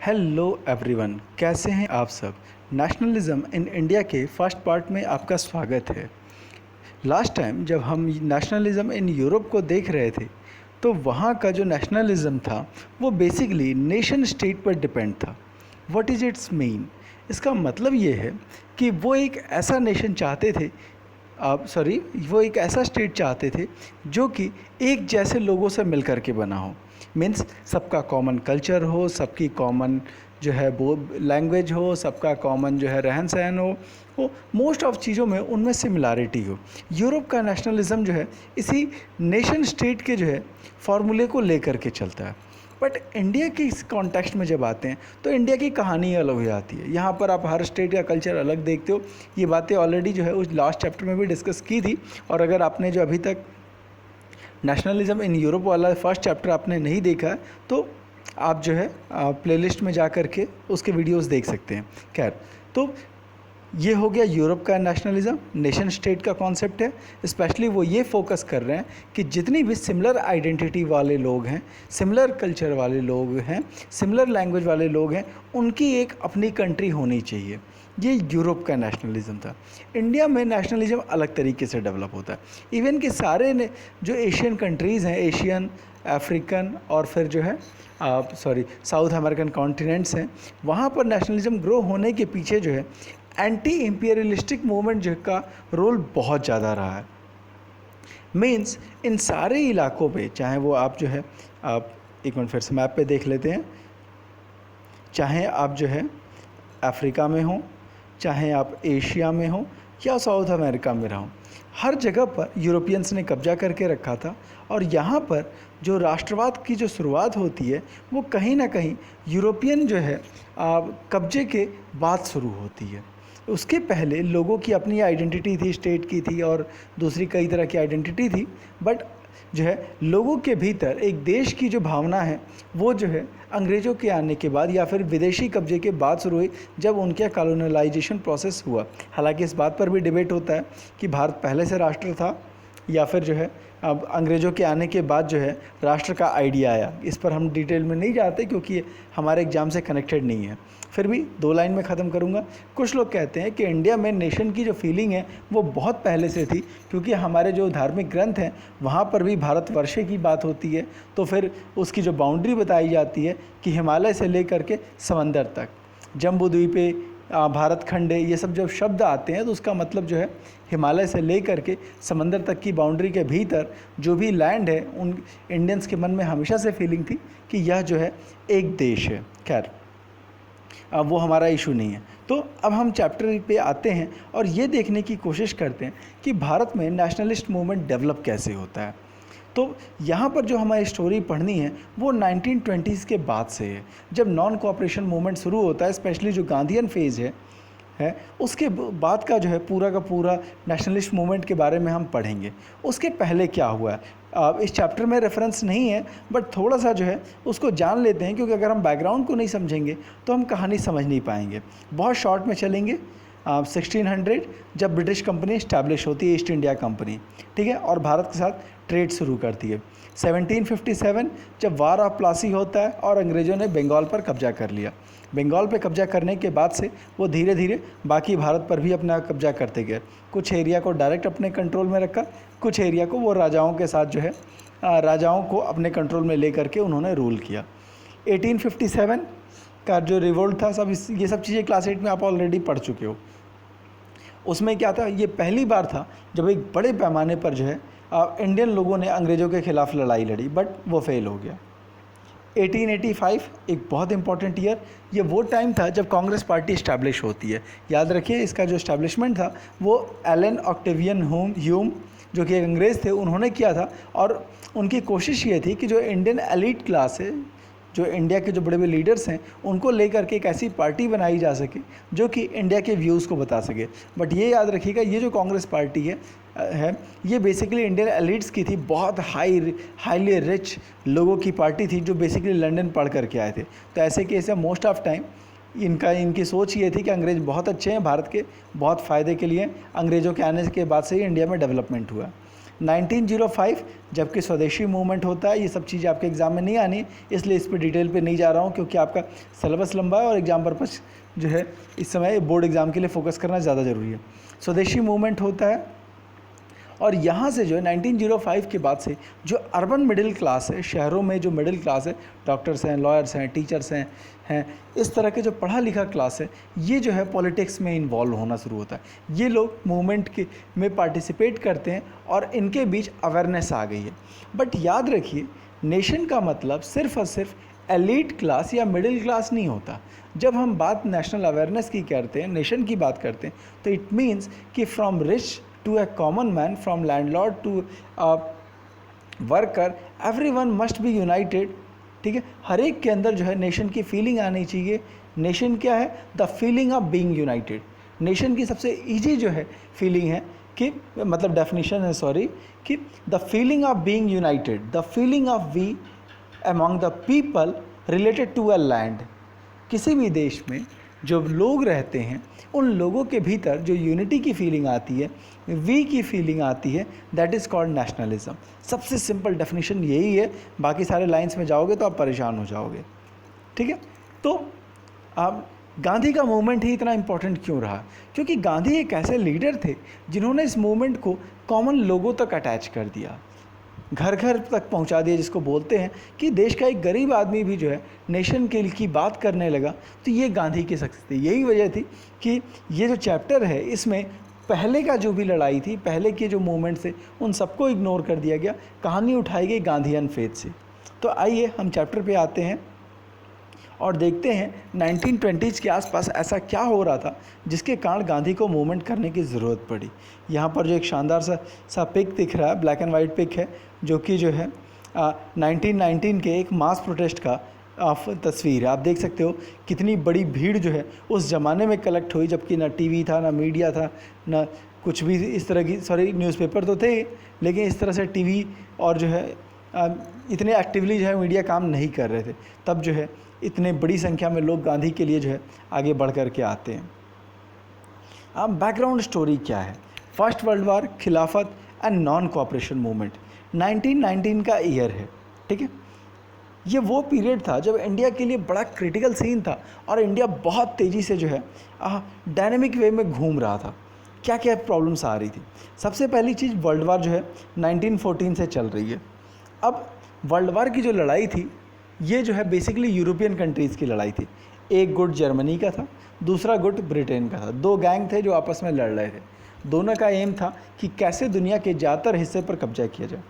Hello everyone, कैसे हैं आप सब। नेशनलिज्म इन इंडिया के फर्स्ट पार्ट में आपका स्वागत है। लास्ट टाइम जब हम नेशनलिज्म इन यूरोप को देख रहे थे तो वहाँ का जो नेशनलिज्म था वो बेसिकली नेशन स्टेट पर डिपेंड था। What is it's mean? इसका मतलब ये है कि वो एक ऐसा नेशन चाहते थे, वो एक ऐसा स्टेट चाहते थे जो कि एक जैसे लोगों से मिल कर के बना हो। मीन्स सबका कॉमन कल्चर हो, सबकी कॉमन जो है वो लैंग्वेज हो, सबका कॉमन जो है रहन सहन हो मोस्ट ऑफ चीज़ों में उनमें सिमिलैरिटी हो। यूरोप का नेशनलिज्म जो है इसी नेशन स्टेट के जो है फार्मूले को लेकर के चलता है। बट इंडिया के इस कॉन्टेक्स्ट में जब आते हैं तो इंडिया की कहानी अलग हो जाती है। यहाँ पर आप हर स्टेट का कल्चर अलग देखते हो। ये बातें ऑलरेडी जो है उस लास्ट चैप्टर में भी डिस्कस की थी। और अगर आपने जो अभी तक नेशनलिज्म इन यूरोप वाला फर्स्ट चैप्टर आपने नहीं देखा है तो आप जो है प्लेलिस्ट में जा कर के उसके वीडियोस देख सकते हैं। खैर, तो ये हो गया यूरोप का नेशनलिज्म, नेशन स्टेट का कॉन्सेप्ट है। स्पेशली वो ये फोकस कर रहे हैं कि जितनी भी सिमिलर आइडेंटिटी वाले लोग हैं, सिमिलर कल्चर वाले लोग हैं, सिमिलर लैंग्वेज वाले लोग हैं, उनकी एक अपनी कंट्री होनी चाहिए। ये यूरोप का नेशनलिज्म था। इंडिया में नेशनलिज्म अलग तरीके से डेवलप होता है। इवन कि सारे ने जो एशियन कंट्रीज़ हैं, एशियन, अफ्रीकन और फिर जो है साउथ अमेरिकन कॉन्टिनेंट्स हैं, वहाँ पर नेशनलिज्म ग्रो होने के पीछे जो है एंटी इम्पीरियलिस्टिक मूवमेंट जो का रोल बहुत ज़्यादा रहा है। मीन्स इन सारे इलाकों पे, चाहे वो आप जो है आप एक मिनट फिर से मैप पे देख लेते हैं, चाहे आप जो है अफ्रीका में हो, चाहे आप एशिया में हो या साउथ अमेरिका में रहो, हर जगह पर यूरोपियंस ने कब्जा करके रखा था। और यहाँ पर जो राष्ट्रवाद की जो शुरुआत होती है वो कहीं ना कहीं यूरोपियन जो है कब्जे के बाद शुरू होती है। उसके पहले लोगों की अपनी आइडेंटिटी थी, स्टेट की थी और दूसरी कई तरह की आइडेंटिटी थी। बट जो है लोगों के भीतर एक देश की जो भावना है वो जो है अंग्रेज़ों के आने के बाद या फिर विदेशी कब्जे के बाद शुरू हुई, जब उनके कॉलोनलाइजेशन प्रोसेस हुआ। हालांकि इस बात पर भी डिबेट होता है कि भारत पहले से राष्ट्र था या फिर जो है अब अंग्रेज़ों के आने के बाद जो है राष्ट्र का आइडिया आया। इस पर हम डिटेल में नहीं जाते क्योंकि हमारे एग्ज़ाम से कनेक्टेड नहीं है। फिर भी 2 लाइन में ख़त्म करूँगा। कुछ लोग कहते हैं कि इंडिया में नेशन की जो फीलिंग है वो बहुत पहले से थी, क्योंकि हमारे जो धार्मिक ग्रंथ हैं वहाँ पर भी भारतवर्ष की बात होती है। तो फिर उसकी जो बाउंड्री बताई जाती है कि हिमालय से लेकर के समंदर तक, जम्बू द्वीपे, भारत खंडे, ये सब जब शब्द आते हैं तो उसका मतलब जो है हिमालय से लेकर के समंदर तक की बाउंड्री के भीतर जो भी लैंड है, उन इंडियंस के मन में हमेशा से फीलिंग थी कि यह जो है एक देश है। खैर, अब वो हमारा इशू नहीं है। तो अब हम चैप्टर पे आते हैं और ये देखने की कोशिश करते हैं कि भारत में नेशनलिस्ट मूवमेंट डेवलप कैसे होता है। तो यहाँ पर जो हमारी स्टोरी पढ़नी है वो 1920s के बाद से है, जब नॉन कोऑपरेशन मूवमेंट शुरू होता है। स्पेशली जो गांधीयन फेज़ है उसके बाद का जो है पूरा का पूरा नेशनलिस्ट मूवमेंट के बारे में हम पढ़ेंगे। उसके पहले क्या हुआ है इस चैप्टर में रेफरेंस नहीं है, बट थोड़ा सा जो है उसको जान लेते हैं, क्योंकि अगर हम बैकग्राउंड को नहीं समझेंगे तो हम कहानी समझ नहीं पाएंगे। बहुत शॉर्ट में चलेंगे। 1600 जब ब्रिटिश कंपनी इस्टेब्लिश होती है, ईस्ट इंडिया कंपनी, ठीक है, और भारत के साथ ट्रेड शुरू करती है। 1757 जब वार ऑफ प्लासी होता है और अंग्रेज़ों ने बंगाल पर कब्जा कर लिया। बंगाल पे कब्जा करने के बाद से वो धीरे धीरे बाकी भारत पर भी अपना कब्जा करते गए। कुछ एरिया को डायरेक्ट अपने कंट्रोल में रखा, कुछ एरिया को वो राजाओं के साथ जो है राजाओं को अपने कंट्रोल में ले करके उन्होंने रूल किया। 1857 का जो रिवोल्ट था, ये सब चीज़ें क्लास 8 में आप ऑलरेडी पढ़ चुके हो। उसमें क्या था, ये पहली बार था जब एक बड़े पैमाने पर जो है इंडियन लोगों ने अंग्रेज़ों के ख़िलाफ़ लड़ाई लड़ी, बट वो फेल हो गया। 1885 एक बहुत इंपॉर्टेंट ईयर, ये वो टाइम था जब कांग्रेस पार्टी इस्टेब्लिश होती है। याद रखिए, इसका जो इस्टेब्लिशमेंट था वो एलन ऑक्टेवियन ह्यूम जो कि एक अंग्रेज़ थे, उन्होंने किया था। और उनकी कोशिश ये थी कि जो इंडियन एलीट क्लास है, जो इंडिया के जो बड़े बड़े लीडर्स हैं, उनको लेकर के एक ऐसी पार्टी बनाई जा सके जो कि इंडिया के व्यूज़ को बता सके। बट ये याद रखिएगा, ये जो कांग्रेस पार्टी है ये बेसिकली इंडियन एलिट्स की थी। बहुत हाईली रिच लोगों की पार्टी थी जो बेसिकली लंदन पढ़ करके आए थे। तो ऐसे केस है, मोस्ट ऑफ टाइम इनकी सोच ये थी कि अंग्रेज़ बहुत अच्छे हैं, भारत के बहुत फ़ायदे के लिए। अंग्रेज़ों के आने के बाद से ही इंडिया में डेवलपमेंट हुआ। 1905 जबकि स्वदेशी मूवमेंट होता है। ये सब चीज़ें आपके एग्ज़ाम में नहीं आनी, इसलिए इस पर डिटेल पे नहीं जा रहा हूँ क्योंकि आपका सिलेबस लंबा है और एग्ज़ाम पर्पस जो है इस समय बोर्ड एग्ज़ाम के लिए फोकस करना ज़्यादा ज़रूरी है। स्वदेशी मूवमेंट होता है और यहाँ से जो है 1905 के बाद से जो अर्बन मिडिल क्लास है, शहरों में जो मिडिल क्लास है, डॉक्टर्स हैं, लॉयर्स हैं, टीचर्स हैं इस तरह के जो पढ़ा लिखा क्लास है, ये जो है पॉलिटिक्स में इन्वॉल्व होना शुरू होता है। ये लोग मूवमेंट के में पार्टिसिपेट करते हैं और इनके बीच अवेयरनेस आ गई है। बट याद रखिए, नेशन का मतलब सिर्फ और सिर्फ एलीट क्लास या मिडिल क्लास नहीं होता। जब हम बात नेशनल अवेयरनेस की करते हैं, नेशन की बात करते हैं, तो इट मीन्स कि from rich to a common man, from landlord to a worker, everyone must be united। ठीक है, हर एक के अंदर जो है नेशन की फीलिंग आनी चाहिए। नेशन क्या है? The feeling of being United. Nation की सबसे इजी जो है फीलिंग है कि मतलब डेफिनेशन है, सॉरी, कि the feeling of being united, the feeling of we among the people related to a land. किसी भी देश में जो लोग रहते हैं उन लोगों के भीतर जो यूनिटी की फीलिंग आती है, वी की फीलिंग आती है, दैट इज़ कॉल्ड नेशनलिज्म। सबसे सिंपल डेफिनेशन यही है, बाकी सारे लाइंस में जाओगे तो आप परेशान हो जाओगे। ठीक है, तो आप गांधी का मूवमेंट ही इतना इम्पोर्टेंट क्यों रहा? क्योंकि गांधी एक ऐसे लीडर थे जिन्होंने इस मूवमेंट को कॉमन लोगों तक अटैच कर दिया, घर घर तक पहुंचा दिया, जिसको बोलते हैं कि देश का एक गरीब आदमी भी जो है नेशन के की बात करने लगा। तो ये गांधी की शख्सियत थी। यही वजह थी कि ये जो चैप्टर है इसमें पहले का जो भी लड़ाई थी, पहले के जो मूवमेंट थे, उन सबको इग्नोर कर दिया गया, कहानी उठाई गई गांधीयन फेथ से। तो आइए हम चैप्टर पे आते हैं और देखते हैं 1920s के आसपास ऐसा क्या हो रहा था जिसके कारण गांधी को मूवमेंट करने की ज़रूरत पड़ी। यहाँ पर जो एक शानदार सा पिक दिख रहा है, ब्लैक एंड वाइट पिक है, जो कि जो है 1919 के एक मास प्रोटेस्ट का तस्वीर है। आप देख सकते हो कितनी बड़ी भीड़ जो है उस ज़माने में कलेक्ट हुई, जबकि ना टीवी था, ना मीडिया था, ना कुछ भी इस तरह की, सॉरी न्यूज़पेपर तो थे, लेकिन इस तरह से टीवी और जो है इतने एक्टिवली जो है मीडिया काम नहीं कर रहे थे। तब जो है इतने बड़ी संख्या में लोग गांधी के लिए जो है आगे बढ़ कर के आते हैं। अब बैकग्राउंड स्टोरी क्या है? फर्स्ट वर्ल्ड वार, खिलाफत एंड नॉन कोऑपरेशन मूवमेंट 1919 का ईयर है। ठीक है, ये वो पीरियड था जब इंडिया के लिए बड़ा क्रिटिकल सीन था और इंडिया बहुत तेज़ी से जो है डायनेमिक वे में घूम रहा था। क्या क्या प्रॉब्लम्स आ रही थी? सबसे पहली चीज़, वर्ल्ड वार जो है 1914 से चल रही है। अब वर्ल्ड वार की जो लड़ाई थी ये जो है बेसिकली यूरोपियन कंट्रीज़ की लड़ाई थी। एक गुट जर्मनी का था, दूसरा गुट ब्रिटेन का था। दो गैंग थे जो आपस में लड़ रहे थे। दोनों का एम था कि कैसे दुनिया के ज़्यादातर हिस्से पर कब्जा किया जाए।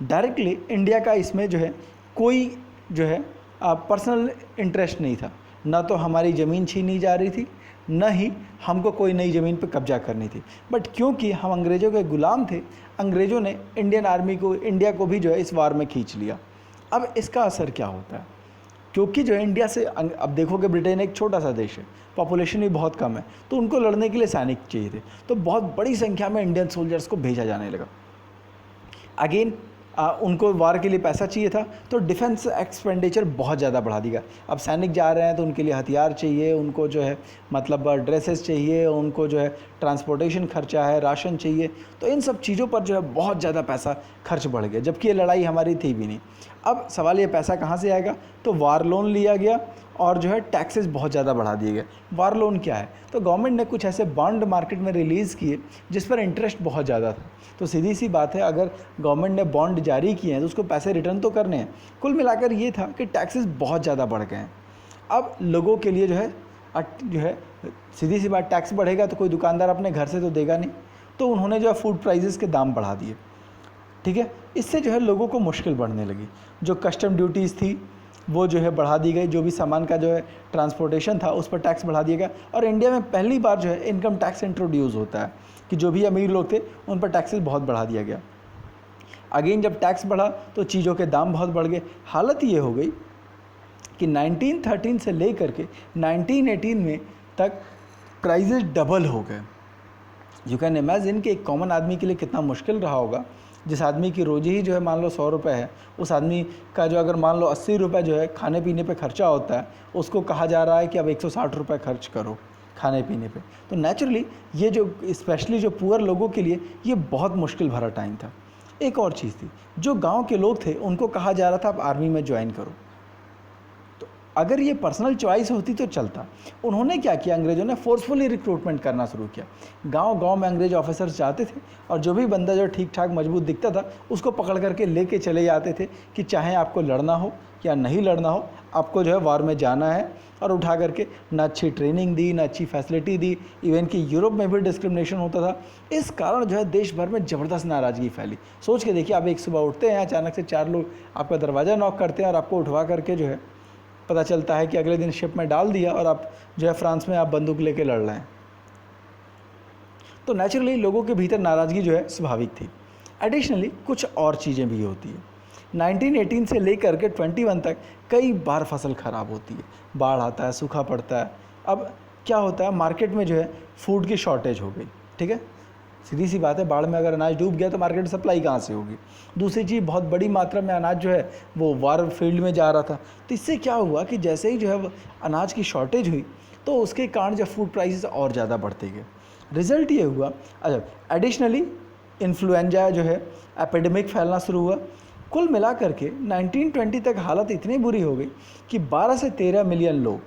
डायरेक्टली इंडिया का इसमें जो है कोई जो है पर्सनल इंटरेस्ट नहीं था। ना तो हमारी ज़मीन छीनी जा रही थी, न ही हमको कोई नई ज़मीन पर कब्जा करनी थी। बट क्योंकि हम अंग्रेज़ों के ग़ुलाम थे, अंग्रेज़ों ने इंडियन आर्मी को, इंडिया को भी जो है इस वार में खींच लिया। अब इसका असर क्या होता है? क्योंकि जो है इंडिया से, अब देखोगे ब्रिटेन एक छोटा सा देश है, पॉपुलेशन भी बहुत कम है, तो उनको लड़ने के लिए सैनिक चाहिए थे, तो बहुत बड़ी संख्या में इंडियन सोल्जर्स को भेजा जाने लगा। अगेन उनको वार के लिए पैसा चाहिए था, तो डिफेंस एक्सपेंडिचर बहुत ज़्यादा बढ़ा दिया। अब सैनिक जा रहे हैं तो उनके लिए हथियार चाहिए, उनको जो है मतलब ड्रेसेस चाहिए, उनको जो है ट्रांसपोर्टेशन खर्चा है, राशन चाहिए, तो इन सब चीज़ों पर जो है बहुत ज़्यादा पैसा खर्च बढ़ गया, जबकि ये लड़ाई हमारी थी भी नहीं। अब सवाल ये पैसा कहाँ से आएगा? तो वार लोन लिया गया और जो है टैक्सेस बहुत ज़्यादा बढ़ा दिए गए। वार लोन क्या है? तो गवर्नमेंट ने कुछ ऐसे बॉन्ड मार्केट में रिलीज़ किए जिस पर इंटरेस्ट बहुत ज़्यादा था। तो सीधी सी बात है, अगर गवर्नमेंट ने बॉन्ड जारी किए हैं तो उसको पैसे रिटर्न तो करने हैं। कुल मिलाकर ये था कि टैक्सेस बहुत ज़्यादा बढ़ गए हैं। अब लोगों के लिए जो है सीधी सी बात, टैक्स बढ़ेगा तो कोई दुकानदार अपने घर से तो देगा नहीं, तो उन्होंने जो है फूड प्राइजेस के दाम बढ़ा दिए। ठीक है, इससे जो है लोगों को मुश्किल बढ़ने लगी। जो कस्टम ड्यूटीज़ थी वो जो है बढ़ा दी गई, जो भी सामान का जो है ट्रांसपोर्टेशन था उस पर टैक्स बढ़ा दिया गया। और इंडिया में पहली बार जो है इनकम टैक्स इंट्रोड्यूस होता है कि जो भी अमीर लोग थे उन पर टैक्सेस बहुत बढ़ा दिया गया। अगेन जब टैक्स बढ़ा तो चीज़ों के दाम बहुत बढ़ गए। हालत ये हो गई कि 1913 से लेकर के 1918 में तक प्राइजेस डबल हो गए। यू कैन इमेजिन कि एक कॉमन आदमी के लिए कितना मुश्किल रहा होगा। जिस आदमी की रोजी ही जो है मान लो 100 रुपये है, उस आदमी का जो अगर मान लो 80 रुपये जो है खाने पीने पे खर्चा होता है, उसको कहा जा रहा है कि अब 160 रुपये खर्च करो खाने पीने पे। तो नेचुरली ये जो स्पेशली जो पुअर लोगों के लिए ये बहुत मुश्किल भरा टाइम था। एक और चीज़ थी, जो गांव के लोग थे उनको कहा जा रहा था आप आर्मी में ज्वाइन करो। तो अगर ये पर्सनल चॉइस होती तो चलता। उन्होंने क्या किया, अंग्रेज़ों ने फोर्सफुली रिक्रूटमेंट करना शुरू किया। गांव गांव में अंग्रेज ऑफिसर्स जाते थे और जो भी बंदा जो ठीक ठाक मजबूत दिखता था उसको पकड़ करके लेके चले जाते थे कि चाहे आपको लड़ना हो या नहीं लड़ना हो, आपको जो है वार में जाना है। और उठा करके ना अच्छी ट्रेनिंग दी, ना अच्छी फैसिलिटी दी। इवन कि यूरोप में भी डिस्क्रिमिनेशन होता था। इस कारण जो है देश भर में ज़बरदस्त नाराज़गी फैली। सोच के देखिए, आप एक सुबह उठते हैं, अचानक से 4 लोग आपका दरवाज़ा नॉक करते हैं और आपको उठवा करके जो है पता चलता है कि अगले दिन शिप में डाल दिया और आप जो है फ्रांस में आप बंदूक लेके लड़ रहे हैं। तो नेचुरली लोगों के भीतर नाराज़गी जो है स्वाभाविक थी। एडिशनली कुछ और चीज़ें भी होती है। 1918 से लेकर के 21 तक कई बार फसल ख़राब होती है, बाढ़ आता है, सूखा पड़ता है। अब क्या होता है, मार्केट में जो है फूड की शॉर्टेज हो गई। ठीक है, सीधी सी बात है, बाढ़ में अगर अनाज डूब गया तो मार्केट में सप्लाई कहाँ से होगी। दूसरी चीज़, बहुत बड़ी मात्रा में अनाज जो है वो वार फील्ड में जा रहा था। तो इससे क्या हुआ कि जैसे ही जो है अनाज की शॉर्टेज हुई तो उसके कारण जो फूड प्राइसेस और ज़्यादा बढ़ते गए। रिज़ल्ट ये हुआ, अच्छा एडिशनली इन्फ्लुएंजा जो है एपिडेमिक फैलना शुरू हुआ। कुल मिलाकर के 1920 तक हालत इतनी बुरी हो गई कि 12 से 13 मिलियन लोग,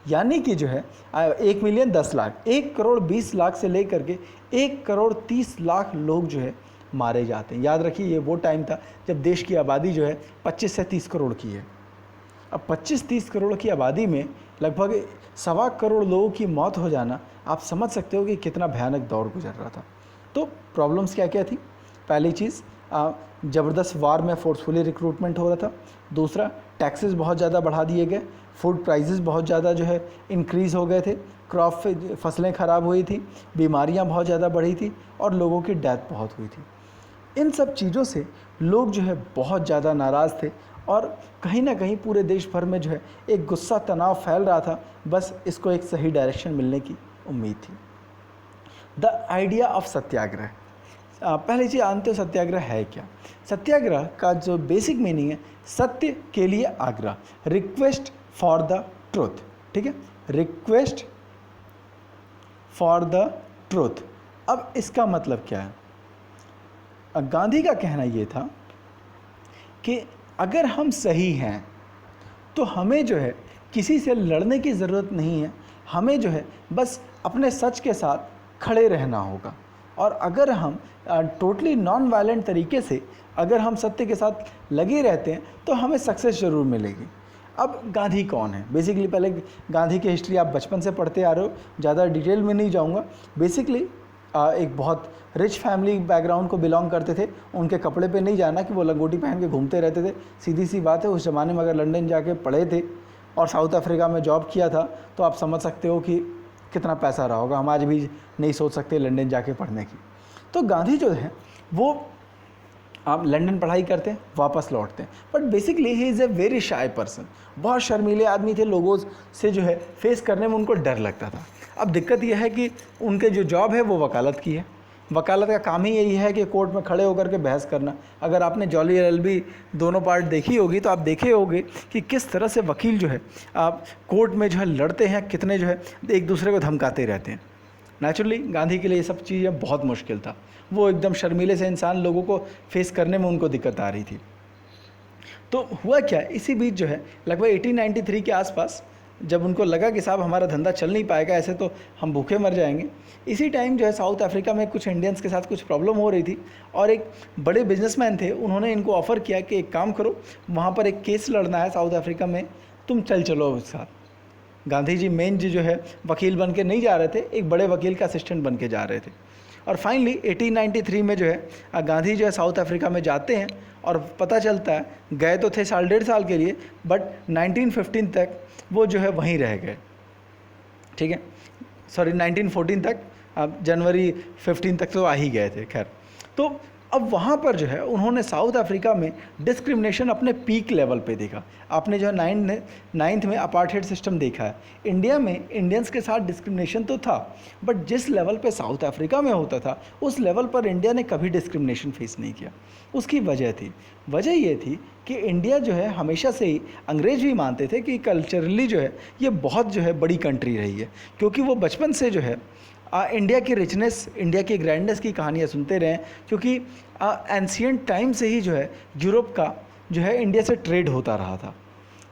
यानी कि जो है 1 मिलियन 10 लाख, 1 करोड़ 20 लाख से लेकर के 1 करोड़ 30 लाख लोग जो है मारे जाते हैं। याद रखिए, ये वो टाइम था जब देश की आबादी जो है 25 से 30 करोड़ की है। अब 25-30 करोड़ की आबादी में लगभग 1.25 करोड़ लोगों की मौत हो जाना, आप समझ सकते हो कि कितना भयानक दौर गुजर रहा था। तो प्रॉब्लम्स क्या क्या थी? पहली चीज़, ज़बरदस्त वार में फोर्सफुली रिक्रूटमेंट हो रहा था। दूसरा, टैक्सेस बहुत ज़्यादा बढ़ा दिए गए, फूड प्राइसेस बहुत ज़्यादा जो है इंक्रीज़ हो गए थे, क्रॉप फसलें ख़राब हुई थी, बीमारियां बहुत ज़्यादा बढ़ी थी और लोगों की डेथ बहुत हुई थी। इन सब चीज़ों से लोग जो है बहुत ज़्यादा नाराज़ थे और कहीं ना कहीं पूरे देश भर में जो है एक गुस्सा तनाव फैल रहा था। बस इसको एक सही डायरेक्शन मिलने की उम्मीद थी। द आइडिया ऑफ सत्याग्रह, पहले चीज़ जानते हो सत्याग्रह है क्या? सत्याग्रह का जो बेसिक मीनिंग है, सत्य के लिए आग्रह, रिक्वेस्ट फॉर द ट्रूथ। ठीक है, रिक्वेस्ट फॉर द ट्रूथ। अब इसका मतलब क्या है? गांधी का कहना ये था कि अगर हम सही हैं तो हमें जो है किसी से लड़ने की ज़रूरत नहीं है, हमें जो है बस अपने सच के साथ खड़े रहना होगा। और अगर हम टोटली नॉन वायलेंट तरीके से अगर हम सत्य के साथ लगे रहते हैं तो हमें सक्सेस ज़रूर मिलेगी। अब गांधी कौन है? बेसिकली पहले गांधी की हिस्ट्री आप बचपन से पढ़ते आ रहे हो, ज़्यादा डिटेल में नहीं जाऊंगा। बेसिकली एक बहुत रिच फैमिली बैकग्राउंड को बिलोंग करते थे। उनके कपड़े पे नहीं जाना कि वो लंगोटी पहन के घूमते रहते थे। सीधी सी बात है, उस ज़माने में अगर लंदन जाके पढ़े थे और साउथ अफ्रीका में जॉब किया था तो आप समझ सकते हो कि कितना पैसा रहा होगा। हम आज भी नहीं सोच सकते लंदन जाके पढ़ने की। तो गांधी जो है वो आप लंदन पढ़ाई करते हैं, वापस लौटते हैं, but basically he is a very shy person. बहुत शर्मीले आदमी थे, लोगों से जो है फेस करने में उनको डर लगता था। अब दिक्कत यह है कि उनके जो जॉब है वो वकालत की है। वकालत का काम ही यही है कि कोर्ट में खड़े होकर के बहस करना। अगर आपने जॉली एलएलबी दोनों पार्ट देखी होगी तो आप देखे होंगे कि किस तरह से वकील जो है आप कोर्ट में जो है लड़ते हैं, कितने जो है एक दूसरे को धमकाते रहते हैं। नेचुरली गांधी के लिए ये सब चीज़ें बहुत मुश्किल था। वो एकदम शर्मीले से इंसान, लोगों को फेस करने में उनको दिक्कत आ रही थी। तो हुआ क्या, इसी बीच जो है लगभग 1893 के आसपास जब उनको लगा कि साहब हमारा धंधा चल नहीं पाएगा, ऐसे तो हम भूखे मर जाएंगे, इसी टाइम जो है साउथ अफ्रीका में कुछ इंडियंस के साथ कुछ प्रॉब्लम हो रही थी और एक बड़े बिजनेसमैन थे, उन्होंने इनको ऑफ़र किया कि एक काम करो, वहाँ पर एक केस लड़ना है साउथ अफ्रीका में, तुम चलो उसके साथ। गांधी जी मेन जी जो है वकील बन के नहीं जा रहे थे, एक बड़े वकील का असिस्टेंट बन के जा रहे थे। और फाइनली 1893 में जो है गांधी जो है साउथ अफ्रीका में जाते हैं और पता चलता है, गए तो थे 1.5 साल के लिए, बट 1915 तक वो जो है वहीं रह गए। ठीक है, सॉरी 1914 तक, अब जनवरी 15 तक तो आ ही गए थे। खैर, तो अब वहाँ पर जो है उन्होंने साउथ अफ्रीका में डिस्क्रिमिनेशन अपने पीक लेवल पे देखा। आपने जो है नाइन्थ में अपार्थाइड सिस्टम देखा है। इंडिया में इंडियंस के साथ डिस्क्रिमिनेशन तो था, बट जिस लेवल पे साउथ अफ्रीका में होता था उस लेवल पर इंडिया ने कभी डिस्क्रिमिनेशन फेस नहीं किया। उसकी वजह ये थी कि इंडिया जो है हमेशा से ही, अंग्रेज भी मानते थे कि कल्चरली जो है ये बहुत जो है बड़ी कंट्री रही है, क्योंकि वो बचपन से जो है इंडिया की रिचनेस, इंडिया की ग्रैंडनेस की कहानियाँ सुनते रहे हैं, क्योंकि एंशियंट टाइम से ही जो है यूरोप का जो है इंडिया से ट्रेड होता रहा था।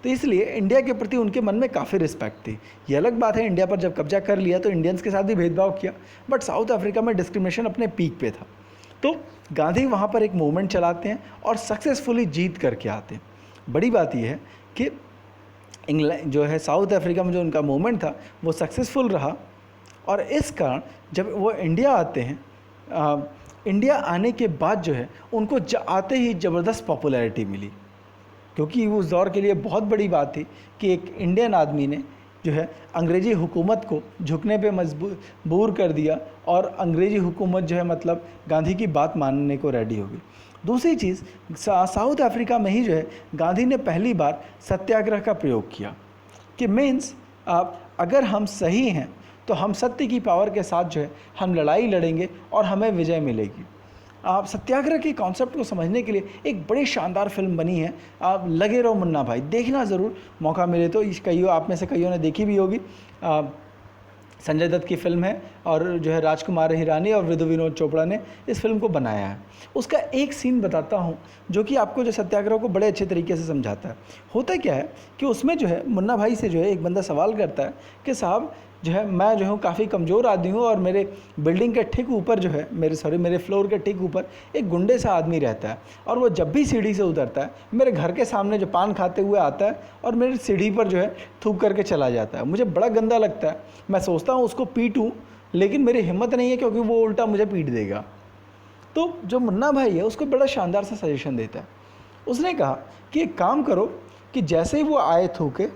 तो इसलिए इंडिया के प्रति उनके मन में काफ़ी रिस्पेक्ट थी। ये अलग बात है, इंडिया पर जब कब्जा कर लिया तो इंडियंस के साथ भी भेदभाव किया, बट साउथ अफ्रीका में डिस्क्रिमिनेशन अपने पीक पे था। तो गांधी वहाँ पर एक मूवमेंट चलाते हैं और सक्सेसफुली जीत करके आते हैं। बड़ी बात यह है कि इंग्लैंड जो है साउथ अफ्रीका में जो उनका मूवमेंट था वो सक्सेसफुल रहा, और इस कारण जब वो इंडिया आते हैं, इंडिया आने के बाद जो है उनको आते ही ज़बरदस्त पॉपुलैरिटी मिली, क्योंकि उस दौर के लिए बहुत बड़ी बात थी कि एक इंडियन आदमी ने जो है अंग्रेज़ी हुकूमत को झुकने पे मजबूर कर दिया, और अंग्रेज़ी हुकूमत जो है मतलब गांधी की बात मानने को रेडी हो गई। दूसरी चीज़, साउथ अफ्रीका में ही जो है गांधी ने पहली बार सत्याग्रह का प्रयोग किया कि मीन्स अगर हम सही हैं तो हम सत्य की पावर के साथ जो है हम लड़ाई लड़ेंगे और हमें विजय मिलेगी। आप सत्याग्रह के कॉन्सेप्ट को समझने के लिए एक बड़ी शानदार फिल्म बनी है, आप लगे रहो मुन्ना भाई, देखना ज़रूर मौका मिले तो। कईयों आप में से कईयों ने देखी भी होगी। संजय दत्त की फिल्म है, और जो है राजकुमार हिरानी और विनोद चोपड़ा ने इस फिल्म को बनाया है। उसका एक सीन बताता हूँ जो कि आपको जो सत्याग्रह को बड़े अच्छे तरीके से समझाता है। होता क्या है कि उसमें जो है मुन्ना भाई से जो है एक बंदा सवाल करता है कि साहब जो है मैं जो हूँ काफ़ी कमज़ोर आदमी हूँ, और मेरे बिल्डिंग के ठीक ऊपर जो है मेरे फ्लोर के ठीक ऊपर एक गुंडे सा आदमी रहता है, और वो जब भी सीढ़ी से उतरता है मेरे घर के सामने जो पान खाते हुए आता है और मेरी सीढ़ी पर जो है थूक करके चला जाता है। मुझे बड़ा गंदा लगता है, मैं सोचता हूँ उसको पीटूँ, लेकिन मेरी हिम्मत नहीं है क्योंकि वो उल्टा मुझे पीट देगा। तो जो मुन्ना भाई है उसको बड़ा शानदार सा सजेशन देता है। उसने कहा कि एक काम करो कि जैसे ही वो आए थूके,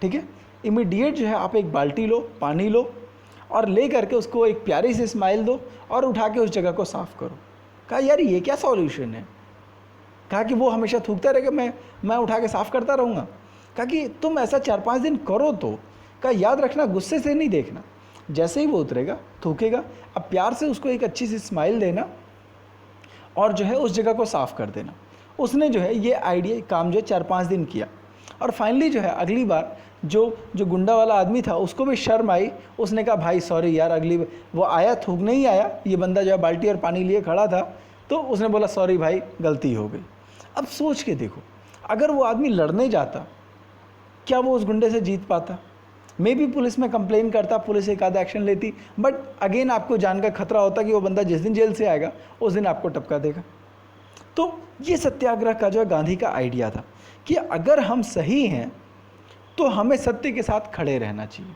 ठीक है, इमीडिएट जो है आप एक बाल्टी लो, पानी लो, और ले करके उसको एक प्यारी सी स्माइल दो और उठा के उस जगह को साफ़ करो। कहा यार ये क्या सॉल्यूशन है? कहा कि वो हमेशा थूकता रहेगा, मैं उठा के साफ़ करता रहूँगा? कहा कि तुम ऐसा 4-5 दिन करो तो। कहा याद रखना, गुस्से से नहीं देखना, जैसे ही वो उतरेगा थूकेगा, अब प्यार से उसको एक अच्छी सी स्माइल देना और जो है उस जगह को साफ़ कर देना। उसने जो है ये आइडिया काम जो है 4-5 दिन किया, और फाइनली जो है अगली बार जो गुंडा वाला आदमी था उसको भी शर्म आई। उसने कहा भाई सॉरी यार, अगली वो आया, थूकने ही आया, ये बंदा जो है बाल्टी और पानी लिए खड़ा था, तो उसने बोला सॉरी भाई गलती हो गई। अब सोच के देखो, अगर वो आदमी लड़ने जाता, क्या वो उस गुंडे से जीत पाता? मे भी पुलिस में कंप्लेन करता, पुलिस एक आधा एक्शन लेती, बट अगेन आपको जान का खतरा होता कि वो बंदा जिस दिन जेल से आएगा उस दिन आपको टपका देगा। तो ये सत्याग्रह का जो है गांधी का आइडिया था कि अगर हम सही हैं तो हमें सत्य के साथ खड़े रहना चाहिए,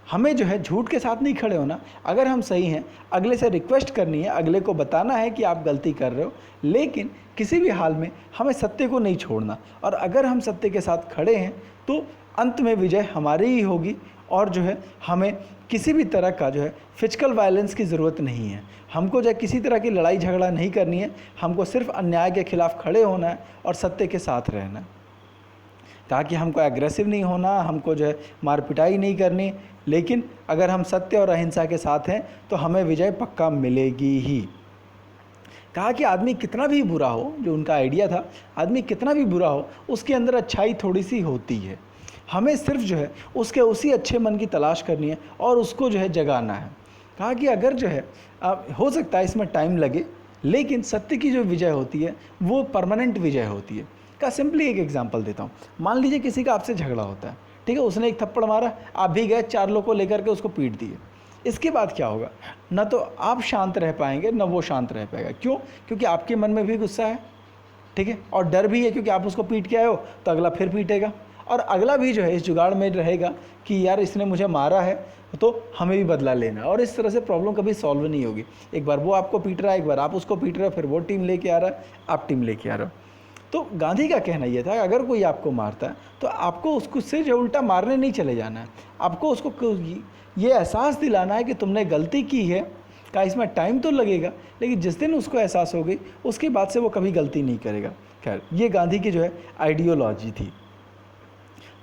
हमें जो है झूठ के साथ नहीं खड़े होना। अगर हम सही हैं, अगले से रिक्वेस्ट करनी है, अगले को बताना है कि आप गलती कर रहे हो, लेकिन किसी भी हाल में हमें सत्य को नहीं छोड़ना। और अगर हम सत्य के साथ खड़े हैं तो अंत में विजय हमारी ही होगी, और जो है हमें किसी भी तरह का जो है फिजिकल वायलेंस की ज़रूरत नहीं है। हमको जो है किसी तरह की लड़ाई झगड़ा नहीं करनी है, हमको सिर्फ अन्याय के खिलाफ खड़े होना है और सत्य के साथ रहना है। कहा कि हमको एग्रेसिव नहीं होना, हमको जो है मार पिटाई नहीं करनी, लेकिन अगर हम सत्य और अहिंसा के साथ हैं तो हमें विजय पक्का मिलेगी ही। कहा कि आदमी कितना भी बुरा हो, जो उनका आइडिया था, आदमी कितना भी बुरा हो उसके अंदर अच्छाई थोड़ी सी होती है, हमें सिर्फ जो है उसके उसी अच्छे मन की तलाश करनी है और उसको जो है जगाना है। कहा कि अगर जो है हो सकता है इसमें टाइम लगे, लेकिन सत्य की जो विजय होती है वो परमानेंट विजय होती है। का सिंपली एक एग्जांपल देता हूँ। मान लीजिए किसी का आपसे झगड़ा होता है, ठीक है, उसने एक थप्पड़ मारा, आप भी गए 4 लोगों को लेकर के उसको पीट दिए। इसके बाद क्या होगा? ना तो आप शांत रह पाएंगे, ना वो शांत रह पाएगा। क्यों? क्योंकि आपके मन में भी गुस्सा है, ठीक है, और डर भी है, क्योंकि आप उसको पीट के आए हो तो अगला फिर पीटेगा, और अगला भी जो है इस जुगाड़ में रहेगा कि यार इसने मुझे मारा है तो हमें भी बदला लेना है, और इस तरह से प्रॉब्लम कभी सॉल्व नहीं होगी। एक बार वो आपको पीट रहा है, एक बार आप उसको पीट रहे हो, फिर वो टीम लेके आ रहा है, आप टीम लेके आ रहे हो। तो गांधी का कहना यह था, अगर कोई आपको मारता है तो आपको उसको से जो उल्टा मारने नहीं चले जाना है, आपको उसको ये एहसास दिलाना है कि तुमने गलती की है। का इसमें टाइम तो लगेगा, लेकिन जिस दिन उसको एहसास हो गई उसके बाद से वो कभी गलती नहीं करेगा। खैर, ये गांधी की जो है आइडियोलॉजी थी।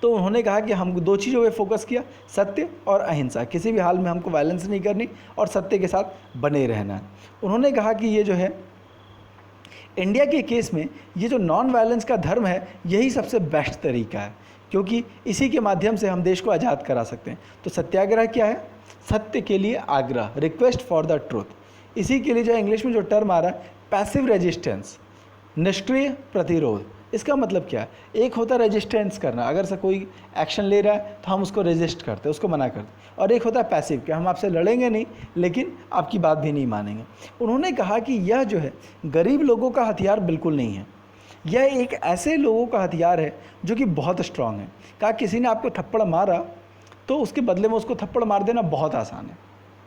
तो उन्होंने कहा कि हम 2 चीज़ों पे फोकस किया, सत्य और अहिंसा। किसी भी हाल में हमको वायलेंस नहीं करनी और सत्य के साथ बने रहना है। उन्होंने कहा कि ये जो है इंडिया के केस में ये जो नॉन वायलेंस का धर्म है, यही सबसे बेस्ट तरीका है, क्योंकि इसी के माध्यम से हम देश को आज़ाद करा सकते हैं। तो सत्याग्रह क्या है? सत्य के लिए आग्रह, रिक्वेस्ट फॉर द ट्रूथ। इसी के लिए जो इंग्लिश में जो टर्म आ रहा है पैसिव रेजिस्टेंस, निष्क्रिय प्रतिरोध। इसका मतलब क्या है? एक होता है रेजिस्टेंस करना, अगर से कोई एक्शन ले रहा है तो हम उसको रेजिस्ट करते हैं, उसको मना करते हैं। और एक होता है पैसिव, कि हम आपसे लड़ेंगे नहीं लेकिन आपकी बात भी नहीं मानेंगे। उन्होंने कहा कि यह जो है गरीब लोगों का हथियार बिल्कुल नहीं है, यह एक ऐसे लोगों का हथियार है जो कि बहुत स्ट्रांग है। कहा किसी ने आपको थप्पड़ मारा तो उसके बदले में उसको थप्पड़ मार देना बहुत आसान है,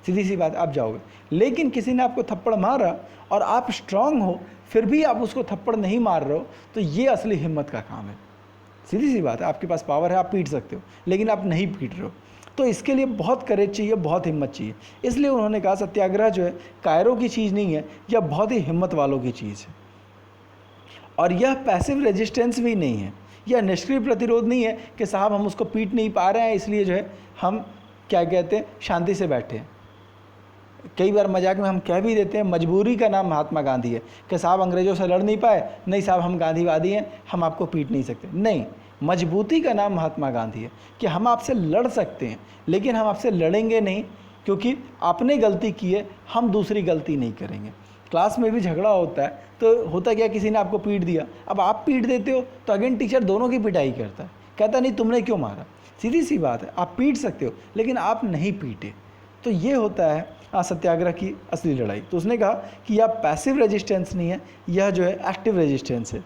सीधी सी बात, आप जाओगे। लेकिन किसी ने आपको थप्पड़ मारा और आप स्ट्रांग हो फिर भी आप उसको थप्पड़ नहीं मार रहे हो, तो ये असली हिम्मत का काम है। सीधी सी बात है, आपके पास पावर है, आप पीट सकते हो, लेकिन आप नहीं पीट रहे हो। तो इसके लिए बहुत करेज चाहिए, बहुत हिम्मत चाहिए। इसलिए उन्होंने कहा सत्याग्रह जो है कायरों की चीज़ नहीं है, यह बहुत ही हिम्मत वालों की चीज़ है। और यह पैसिव रेजिस्टेंस भी नहीं है, यह निष्क्रिय प्रतिरोध नहीं है कि साहब हम उसको पीट नहीं पा रहे हैं इसलिए जो है हम क्या कहते हैं शांति से बैठे हैं। कई बार मजाक में हम कह भी देते हैं मजबूरी का नाम महात्मा गांधी है, कि साहब अंग्रेज़ों से लड़ नहीं पाए, नहीं साहब हम गांधीवादी हैं, हम आपको पीट नहीं सकते। नहीं, मजबूती का नाम महात्मा गांधी है कि हम आपसे लड़ सकते हैं लेकिन हम आपसे लड़ेंगे नहीं, क्योंकि आपने गलती की है, हम दूसरी गलती नहीं करेंगे। क्लास में भी झगड़ा होता है तो होता क्या, किसी ने आपको पीट दिया, अब आप पीट देते हो तो अगेन टीचर दोनों की पिटाई करता है, कहता नहीं तुमने क्यों मारा। सीधी सी बात है, आप पीट सकते हो लेकिन आप नहीं पीटे। तो ये होता है सत्याग्रह की असली लड़ाई। तो उसने कहा कि यह पैसिव रेजिस्टेंस नहीं है, यह जो है एक्टिव रेजिस्टेंस है।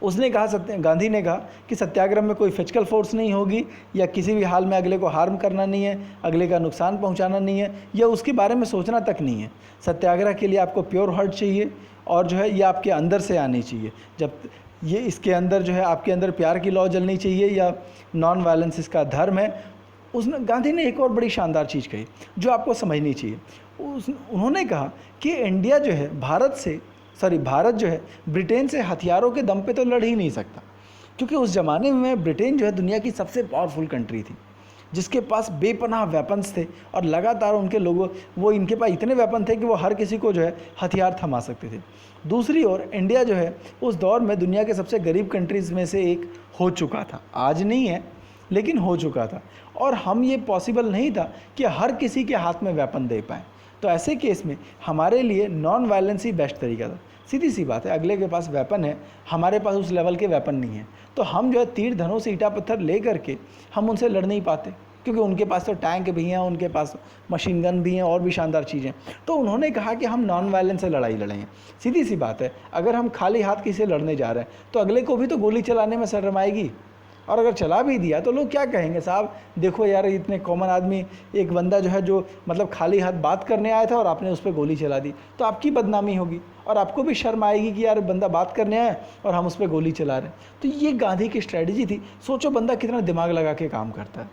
उसने कहा, गांधी ने कहा कि सत्याग्रह में कोई फिजिकल फोर्स नहीं होगी, या किसी भी हाल में अगले को हार्म करना नहीं है, अगले का नुकसान पहुंचाना नहीं है, या उसके बारे में सोचना तक नहीं है। सत्याग्रह के लिए आपको प्योर हार्ट चाहिए और जो है ये आपके अंदर से आनी चाहिए। जब ये इसके अंदर जो है आपके अंदर प्यार की लौ जलनी चाहिए, या नॉन वायलेंस इसका धर्म है। गांधी ने एक और बड़ी शानदार चीज़ कही जो आपको समझनी चाहिए। उन्होंने कहा कि इंडिया जो है भारत जो है ब्रिटेन से हथियारों के दम पे तो लड़ ही नहीं सकता, क्योंकि उस ज़माने में ब्रिटेन जो है दुनिया की सबसे पावरफुल कंट्री थी, जिसके पास बेपनाह वेपन्स थे और लगातार उनके लोगों इनके पास इतने वेपन थे कि वो हर किसी को जो है हथियार थमा सकते थे। दूसरी ओर इंडिया जो है उस दौर में दुनिया के सबसे गरीब कंट्रीज़ में से एक हो चुका था, आज नहीं है लेकिन हो चुका था। और हम ये पॉसिबल नहीं था कि हर किसी के हाथ में वेपन दे पाएँ। तो ऐसे केस में हमारे लिए नॉन वायलेंस ही बेस्ट तरीका था। सीधी सी बात है, अगले के पास वेपन है, हमारे पास उस लेवल के वेपन नहीं है, तो हम जो है तीर धनुष ईंटा पत्थर ले करके हम उनसे लड़ नहीं पाते, क्योंकि उनके पास तो टैंक भी हैं, उनके पास मशीन गन भी हैं और भी शानदार चीज़ें। तो उन्होंने कहा कि हम नॉन वायलेंस से लड़ाई लड़ेंगे। सीधी सी बात है, अगर हम खाली हाथ किसी से लड़ने जा रहे हैं तो अगले को भी तो गोली चलाने में शर्म आएगी, और अगर चला भी दिया तो लोग क्या कहेंगे, साहब देखो यार इतने कॉमन आदमी, एक बंदा जो है जो मतलब खाली हाथ बात करने आया था और आपने उस पर गोली चला दी, तो आपकी बदनामी होगी और आपको भी शर्म आएगी कि यार बंदा बात करने आया और हम उस पर गोली चला रहे हैं। तो ये गांधी की स्ट्रैटेजी थी। सोचो बंदा कितना दिमाग लगा के काम करता है,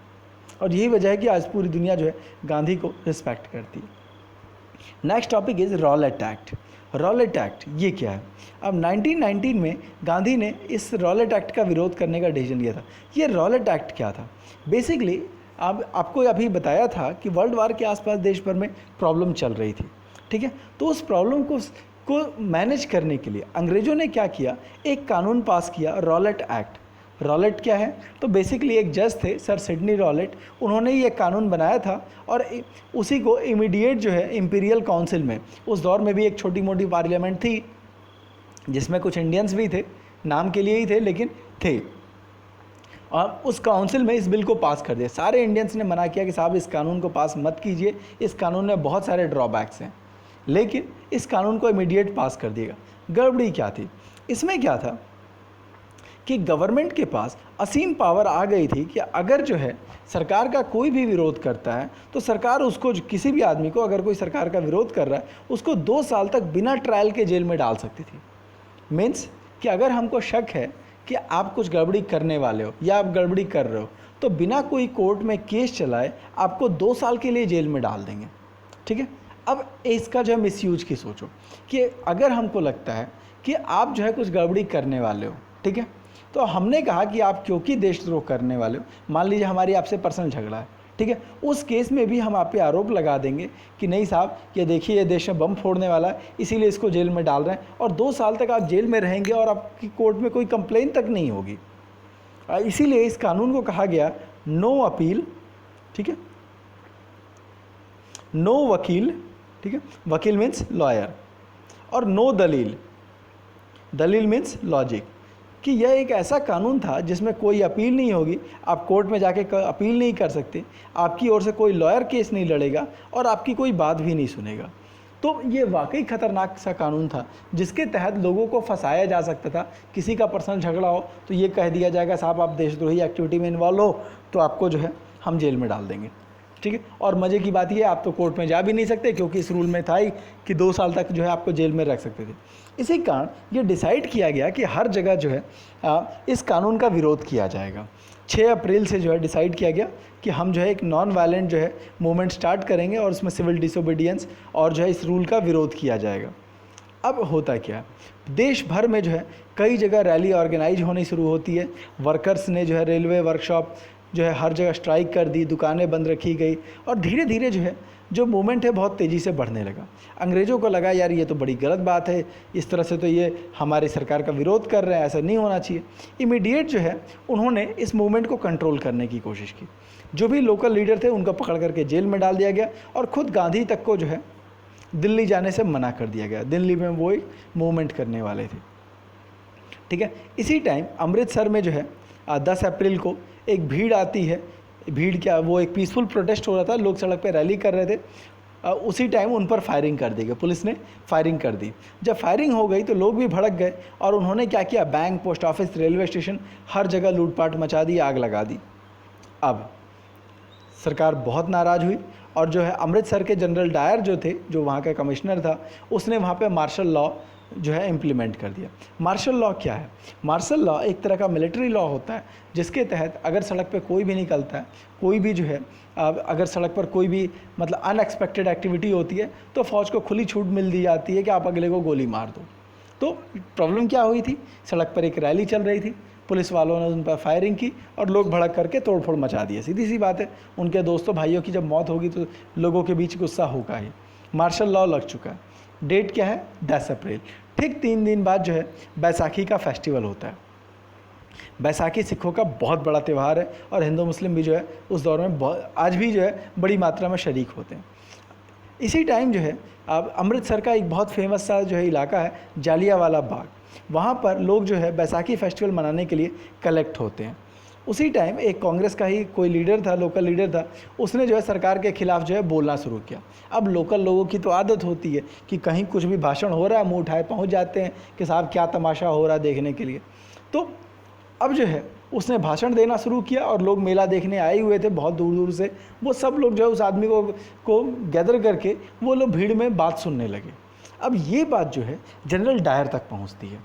और यही वजह है कि आज पूरी दुनिया जो है गांधी को रिस्पेक्ट करती है। Next topic is Rowlatt act. Rowlatt act ये क्या है? अब 1919 में गांधी ने इस रॉलेट एक्ट का विरोध करने का डिसीजन लिया था। ये रॉलेट एक्ट क्या था? बेसिकली आपको अभी बताया था कि वर्ल्ड वार के आसपास देश भर में प्रॉब्लम चल रही थी, ठीक है। तो उस प्रॉब्लम को मैनेज करने के लिए अंग्रेज़ों ने क्या किया, एक कानून पास किया, रॉलेट एक्ट। रॉलेट क्या है? तो बेसिकली एक जज थे सर सिडनी रॉलेट, उन्होंने ये कानून बनाया था और उसी को इमीडिएट जो है इंपीरियल काउंसिल में, उस दौर में भी एक छोटी मोटी पार्लियामेंट थी जिसमें कुछ इंडियंस भी थे, नाम के लिए ही थे लेकिन थे, और उस काउंसिल में इस बिल को पास कर दिया। सारे इंडियंस ने मना किया कि साहब इस कानून को पास मत कीजिए, इस कानून में बहुत सारे ड्रॉबैक्स हैं, लेकिन इस कानून को इमीडिएट पास कर दिएगा। गड़बड़ी क्या थी इसमें? क्या था कि गवर्नमेंट के पास असीम पावर आ गई थी कि अगर जो है सरकार का कोई भी विरोध करता है तो सरकार उसको, किसी भी आदमी को अगर कोई सरकार का विरोध कर रहा है उसको 2 साल तक बिना ट्रायल के जेल में डाल सकती थी। मीन्स कि अगर हमको शक है कि आप कुछ गड़बड़ी करने वाले हो या आप गड़बड़ी कर रहे हो, तो बिना कोई कोर्ट में केस चलाए आपको 2 साल के लिए जेल में डाल देंगे, ठीक है। अब इसका जो है मिसयूज की सोचो कि अगर हमको लगता है कि आप जो है कुछ गड़बड़ी करने वाले हो, ठीक है, तो हमने कहा कि आप क्योंकि देशद्रोह करने वाले हो, मान लीजिए हमारी आपसे पर्सनल झगड़ा है, ठीक है, उस केस में भी हम आप पे आरोप लगा देंगे कि नहीं साहब ये देखिए ये देश में बम फोड़ने वाला है इसीलिए इसको जेल में डाल रहे हैं, और 2 साल तक आप जेल में रहेंगे और आपकी कोर्ट में कोई कंप्लेन तक नहीं होगी। इसीलिए इस कानून को कहा गया नो अपील, ठीक है, नो वकील, ठीक है, वकील मीन्स लॉयर, और नो दलील, दलील मीन्स लॉजिक, कि यह एक ऐसा कानून था जिसमें कोई अपील नहीं होगी, आप कोर्ट में जाके अपील नहीं कर सकते, आपकी ओर से कोई लॉयर केस नहीं लड़ेगा और आपकी कोई बात भी नहीं सुनेगा। तो ये वाकई खतरनाक सा कानून था जिसके तहत लोगों को फंसाया जा सकता था। किसी का पर्सनल झगड़ा हो तो ये कह दिया जाएगा साहब आप देशद्रोही एक्टिविटी में इन्वॉल्व हो तो आपको जो है हम जेल में डाल देंगे, ठीक है। और मज़े की बात ये आप तो कोर्ट में जा भी नहीं सकते क्योंकि इस रूल में था ही कि 2 साल तक जो है आपको जेल में रख सकते थे। इसी कारण ये डिसाइड किया गया कि हर जगह जो है इस कानून का विरोध किया जाएगा। 6 अप्रैल से जो है डिसाइड किया गया कि हम जो है एक नॉन वायलेंट जो है मूवमेंट स्टार्ट करेंगे और उसमें सिविल डिसोबीडियंस और जो है इस रूल का विरोध किया जाएगा। अब होता क्या है, देश भर में जो है कई जगह रैली ऑर्गेनाइज होनी शुरू होती है। वर्कर्स ने जो है रेलवे वर्कशॉप जो है हर जगह स्ट्राइक कर दी, दुकानें बंद रखी गई और धीरे धीरे जो है जो मूवमेंट है बहुत तेज़ी से बढ़ने लगा। अंग्रेज़ों को लगा यार ये तो बड़ी गलत बात है, इस तरह से तो ये हमारी सरकार का विरोध कर रहे हैं, ऐसा नहीं होना चाहिए। इमीडिएट जो है उन्होंने इस मूवमेंट को कंट्रोल करने की कोशिश की। जो भी लोकल लीडर थे उनको पकड़ करके जेल में डाल दिया गया और ख़ुद गांधी तक को जो है दिल्ली जाने से मना कर दिया गया। दिल्ली में वो एक मूवमेंट करने वाले थे, ठीक है। इसी टाइम अमृतसर में जो है 10 अप्रैल को एक भीड़ आती है। भीड़ क्या, वो एक पीसफुल प्रोटेस्ट हो रहा था, लोग सड़क पे रैली कर रहे थे। उसी टाइम उन पर फायरिंग कर दी गई, पुलिस ने फायरिंग कर दी। जब फायरिंग हो गई तो लोग भी भड़क गए और उन्होंने क्या किया, bank, post office, railway station, हर जगह लूटपाट मचा दी, आग लगा दी। अब सरकार बहुत नाराज़ हुई और जो है अमृतसर के जनरल डायर जो थे, जो वहाँ का कमिश्नर था, उसने वहाँ पे मार्शल लॉ जो है इम्प्लीमेंट कर दिया। मार्शल लॉ क्या है? मार्शल लॉ एक तरह का मिलिट्री लॉ होता है जिसके तहत अगर सड़क पे कोई भी निकलता है, कोई भी जो है अगर सड़क पर कोई भी मतलब अनएक्सपेक्टेड एक्टिविटी होती है तो फ़ौज को खुली छूट मिल दी जाती है कि आप अगले को गोली मार दो। तो प्रॉब्लम क्या हुई थी, सड़क पर एक रैली चल रही थी, पुलिस वालों ने उन पर फायरिंग की और लोग भड़क करके तोड़फोड़ मचा दिए। सीधी सी बात है, उनके दोस्तों भाइयों की जब मौत होगी तो लोगों के बीच गुस्सा होगा ही। मार्शल लॉ लग चुका है। डेट क्या है? 10 अप्रैल। ठीक 3 दिन बाद जो है बैसाखी का फेस्टिवल होता है। बैसाखी सिखों का बहुत बड़ा त्यौहार है और हिंदू मुस्लिम भी जो है उस दौर में आज भी जो है बड़ी मात्रा में शरीक होते हैं। इसी टाइम जो है अब अमृतसर का एक बहुत फेमस सा जो है इलाका है जालियांवाला बाग, वहाँ पर लोग जो है बैसाखी फेस्टिवल मनाने के लिए कलेक्ट होते हैं। उसी टाइम एक कांग्रेस का ही कोई लीडर था, लोकल लीडर था, उसने जो है सरकार के खिलाफ जो है बोलना शुरू किया। अब लोकल लोगों की तो आदत होती है कि कहीं कुछ भी भाषण हो रहा है मुँह उठाए पहुँच जाते हैं कि साहब क्या तमाशा हो रहा है देखने के लिए। तो अब जो है उसने भाषण देना शुरू किया और लोग मेला देखने आए हुए थे बहुत दूर दूर से, वो सब लोग जो है उस आदमी को गैदर करके वो लोग भीड़ में बात सुनने लगे। अब ये बात जो है जनरल डायर तक पहुंचती है।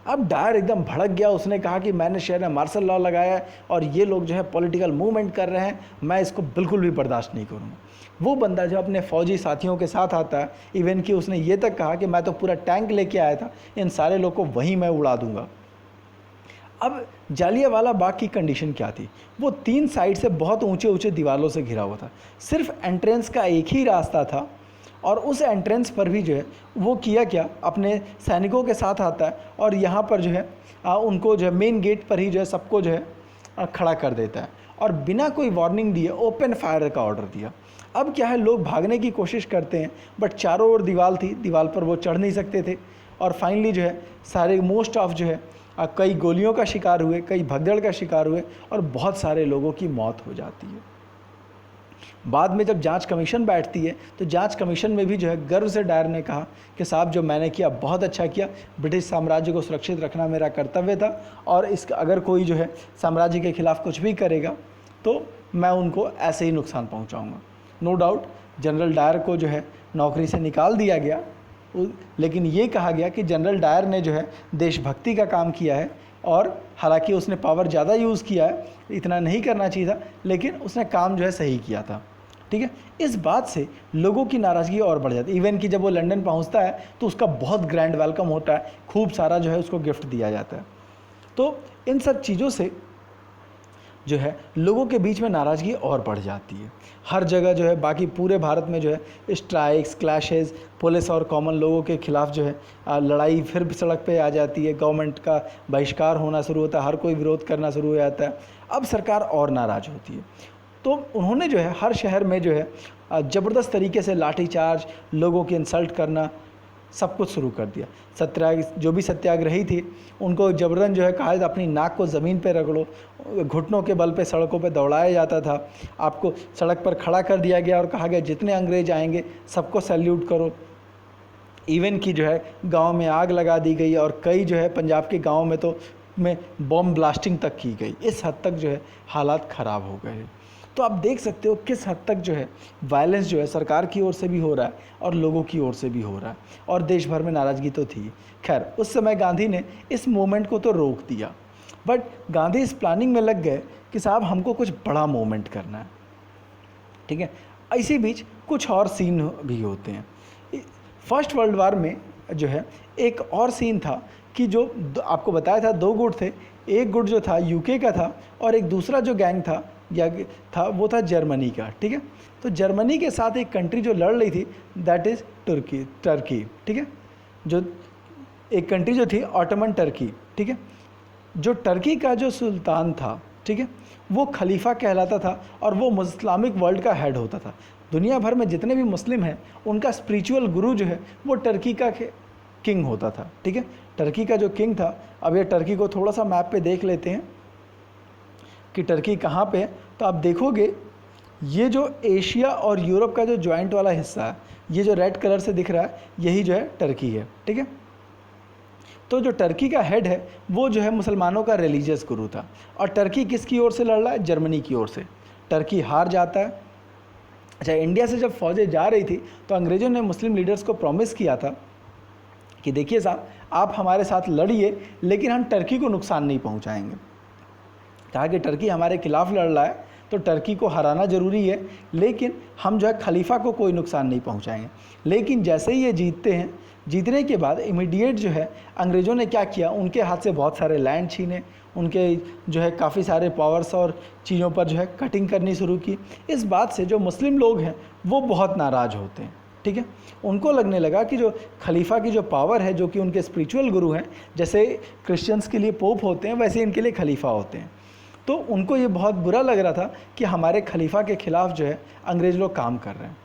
अब डायर एकदम भड़क गया, उसने कहा कि मैंने शहर में मार्शल लॉ लगाया है और ये लोग जो है पॉलिटिकल मूवमेंट कर रहे हैं, मैं इसको बिल्कुल भी बर्दाश्त नहीं करूँगा। वो बंदा जो अपने फ़ौजी साथियों के साथ आता है, इवन कि उसने ये तक कहा कि मैं तो पूरा टैंक लेके आया था, इन सारे लोग को वहीं मैं उड़ा दूँगा। अब जालियांवाला बाग की कंडीशन क्या थी? वो 3 साइड से बहुत ऊंचे ऊंचे दीवारों से घिरा हुआ था, सिर्फ एंट्रेंस का एक ही रास्ता था और उस एंट्रेंस पर भी जो है वो किया क्या, अपने सैनिकों के साथ आता है और यहाँ पर जो है उनको जो है मेन गेट पर ही जो है सबको जो है खड़ा कर देता है और बिना कोई वार्निंग दिए ओपन फायर का ऑर्डर दिया। अब क्या है, लोग भागने की कोशिश करते हैं बट चारों ओर दीवार थी, दीवार पर वो चढ़ नहीं सकते थे और फाइनली जो है सारे मोस्ट ऑफ जो है कई गोलियों का शिकार हुए, कई भगदड़ का शिकार हुए और बहुत सारे लोगों की मौत हो जाती है। बाद में जब जांच कमीशन बैठती है तो जांच कमीशन में भी जो है गर्व से डायर ने कहा कि साहब जो मैंने किया बहुत अच्छा किया, ब्रिटिश साम्राज्य को सुरक्षित रखना मेरा कर्तव्य था और इसका अगर कोई जो है साम्राज्य के खिलाफ कुछ भी करेगा तो मैं उनको ऐसे ही नुकसान पहुंचाऊंगा। नो डाउट जनरल डायर को जो है नौकरी से निकाल दिया गया, लेकिन ये कहा गया कि जनरल डायर ने जो है देशभक्ति का काम किया है और हालांकि उसने पावर ज़्यादा यूज़ किया है, इतना नहीं करना चाहिए था, लेकिन उसने काम जो है सही किया था। ठीक है, इस बात से लोगों की नाराज़गी और बढ़ जाती है। इवन कि जब वो लंदन पहुंचता है तो उसका बहुत ग्रैंड वेलकम होता है, खूब सारा जो है उसको गिफ्ट दिया जाता है। तो इन सब चीज़ों से जो है लोगों के बीच में नाराज़गी और बढ़ जाती है। हर जगह जो है बाकी पूरे भारत में जो है स्ट्राइक्स, क्लैशेस, पुलिस और कॉमन लोगों के खिलाफ जो है लड़ाई फिर सड़क पे आ जाती है। गवर्नमेंट का बहिष्कार होना शुरू होता है, हर कोई विरोध करना शुरू हो जाता है। अब सरकार और नाराज़ होती है, तो उन्होंने जो है हर शहर में जो है ज़बरदस्त तरीके से लाठीचार्ज, लोगों की इंसल्ट करना, सब कुछ शुरू कर दिया। जो भी सत्याग्रही थे उनको जबरन जो है कहा अपनी नाक को ज़मीन पे रगड़ो, घुटनों के बल पे सड़कों पे दौड़ाया जाता था। आपको सड़क पर खड़ा कर दिया गया और कहा गया जितने अंग्रेज आएंगे सबको सैल्यूट करो। इवन की जो है गांव में आग लगा दी गई और कई जो है पंजाब के गाँव में तो बॉम्ब ब्लास्टिंग तक की गई। इस हद तक जो है हालात ख़राब हो गए। तो आप देख सकते हो किस हद तक जो है वायलेंस जो है सरकार की ओर से भी हो रहा है और लोगों की ओर से भी हो रहा है, और देश भर में नाराज़गी तो थी। खैर उस समय गांधी ने इस मूवमेंट को तो रोक दिया, बट गांधी इस प्लानिंग में लग गए कि साहब हमको कुछ बड़ा मूवमेंट करना है, ठीक है। इसी बीच कुछ और सीन भी होते हैं। फर्स्ट वर्ल्ड वार में जो है एक और सीन था कि जो आपको बताया था 2 गुट थे। एक गुट जो था यूके का था और एक दूसरा जो गैंग था वो था जर्मनी का, ठीक है। तो जर्मनी के साथ एक कंट्री जो लड़ रही थी दैट इज़ टर्की, ठीक है। जो एक कंट्री जो थी ऑटोमन टर्की, ठीक है। जो टर्की का जो सुल्तान था, ठीक है, वो खलीफा कहलाता था और वो इस्लामिक वर्ल्ड का हेड होता था। दुनिया भर में जितने भी मुस्लिम हैं उनका स्पिरिचुअल गुरु जो है वो टर्की का किंग होता था, ठीक है। टर्की का जो किंग था, अब ये टर्की को थोड़ा सा मैप पे देख लेते हैं कि टर्की कहाँ पे है। तो आप देखोगे ये जो एशिया और यूरोप का जो जॉइंट वाला हिस्सा है, ये जो रेड कलर से दिख रहा है, यही जो है टर्की है, ठीक है। तो जो टर्की का हेड है वो जो है मुसलमानों का रिलीजियस गुरु था। और टर्की किसकी ओर से लड़ रहा है? जर्मनी की ओर से। टर्की हार जाता है। अच्छा, इंडिया से जब फौजें जा रही थी तो अंग्रेज़ों ने मुस्लिम लीडर्स को प्रॉमिस किया था कि देखिए साहब आप हमारे साथ लड़िए लेकिन हम टर्की को नुकसान नहीं पहुंचाएंगे। कहा कि टर्की हमारे खिलाफ लड़ रहा है तो टर्की को हराना ज़रूरी है, लेकिन हम जो है खलीफा को कोई नुकसान नहीं पहुंचाएंगे। लेकिन जैसे ही ये जीतते हैं, जीतने के बाद इमीडिएट जो है अंग्रेज़ों ने क्या किया, उनके हाथ से बहुत सारे लैंड छीने, उनके जो है काफ़ी सारे पावर्स और चीज़ों पर जो है कटिंग करनी शुरू की। इस बात से जो मुस्लिम लोग हैं वो बहुत नाराज़ होते हैं, ठीक है। उनको लगने लगा कि जो खलीफा की जो पावर है, जो कि उनके स्पिरिचुअल गुरु हैं, जैसे क्रिश्चियंस के लिए पोप होते हैं वैसे इनके लिए खलीफा होते हैं, तो उनको ये बहुत बुरा लग रहा था कि हमारे खलीफा के ख़िलाफ़ जो है अंग्रेज़ लोग काम कर रहे हैं।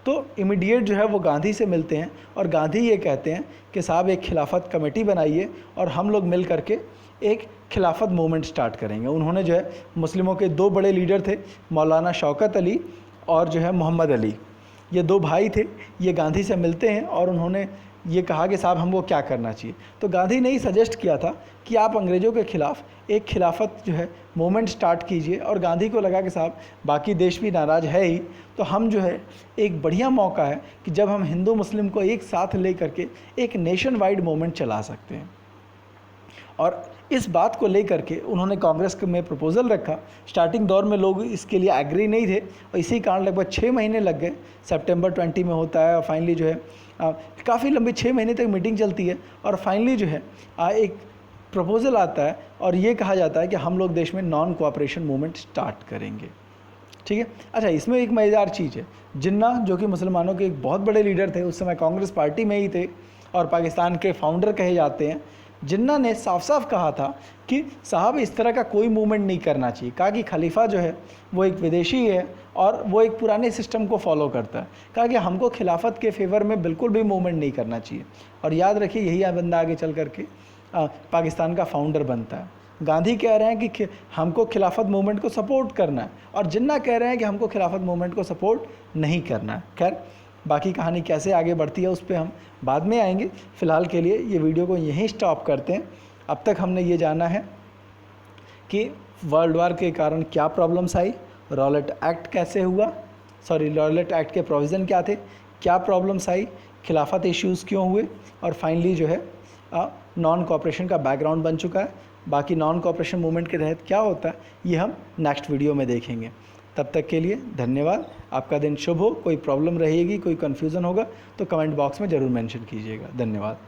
तो इमीडिएट जो है वो गांधी से मिलते हैं और गांधी ये कहते हैं कि साहब एक खिलाफत कमेटी बनाइए और हम लोग मिल करके एक खिलाफत मूवमेंट स्टार्ट करेंगे। उन्होंने जो है मुस्लिमों के 2 बड़े लीडर थे, मौलाना शौकत अली और जो है मोहम्मद अली, ये 2 भाई थे। ये गांधी से मिलते हैं और उन्होंने ये कहा कि साहब हमको क्या करना चाहिए। तो गांधी ने ही सजेस्ट किया था कि आप अंग्रेज़ों के ख़िलाफ़ एक खिलाफत जो है मूवमेंट स्टार्ट कीजिए। और गांधी को लगा कि साहब बाकी देश भी नाराज़ है ही, तो हम जो है एक बढ़िया मौका है कि जब हम हिंदू मुस्लिम को एक साथ ले करके एक नेशन वाइड मूवमेंट चला सकते हैं। और इस बात को लेकर के उन्होंने कांग्रेस में प्रपोज़ल रखा। स्टार्टिंग दौर में लोग इसके लिए एग्री नहीं थे और इसी कारण लगभग 6 महीने लग गए। सितंबर 20 में होता है और फाइनली जो है काफ़ी लंबी 6 महीने तक मीटिंग चलती है और फाइनली जो है एक प्रपोज़ल आता है और ये कहा जाता है कि हम लोग देश में नॉन कोऑपरेशन मूवमेंट स्टार्ट करेंगे, ठीक है। अच्छा, इसमें एक मज़ेदार चीज़ है, जिन्ना जो कि मुसलमानों के एक बहुत बड़े लीडर थे, उस समय कांग्रेस पार्टी में ही थे और पाकिस्तान के फाउंडर कहे जाते हैं। जिन्ना ने साफ साफ कहा था कि साहब इस तरह का कोई मूवमेंट नहीं करना चाहिए। कहा कि खलीफा जो है वो एक विदेशी है और वो एक पुराने सिस्टम को फॉलो करता है। कहा कि हमको खिलाफत के फेवर में बिल्कुल भी मूवमेंट नहीं करना चाहिए। और याद रखिए यही बंदा आगे चल करके पाकिस्तान का फाउंडर बनता है। गांधी कह रहे हैं कि हमको खिलाफत मूवमेंट को सपोर्ट करना है और जिन्ना कह रहे हैं कि हमको खिलाफत मूवमेंट को सपोर्ट नहीं करना है। खैर बाकी कहानी कैसे आगे बढ़ती है उस पर हम बाद में आएंगे। फ़िलहाल के लिए ये वीडियो को यहीं स्टॉप करते हैं। अब तक हमने ये जाना है कि वर्ल्ड वार के कारण क्या प्रॉब्लम्स आई, रॉलेट एक्ट कैसे हुआ, रॉलेट एक्ट के प्रोविज़न क्या थे, क्या प्रॉब्लम्स आई, खिलाफत इश्यूज़ क्यों हुए, और फाइनली जो है नॉन कोऑपरेशन का बैकग्राउंड बन चुका है। बाकी नॉन कोऑपरेशन मूवमेंट के तहत क्या होता है ये हम नेक्स्ट वीडियो में देखेंगे। तब तक के लिए धन्यवाद। आपका दिन शुभ हो। कोई प्रॉब्लम रहेगी, कोई कन्फ्यूज़न होगा तो कमेंट बॉक्स में ज़रूर मेंशन कीजिएगा। धन्यवाद।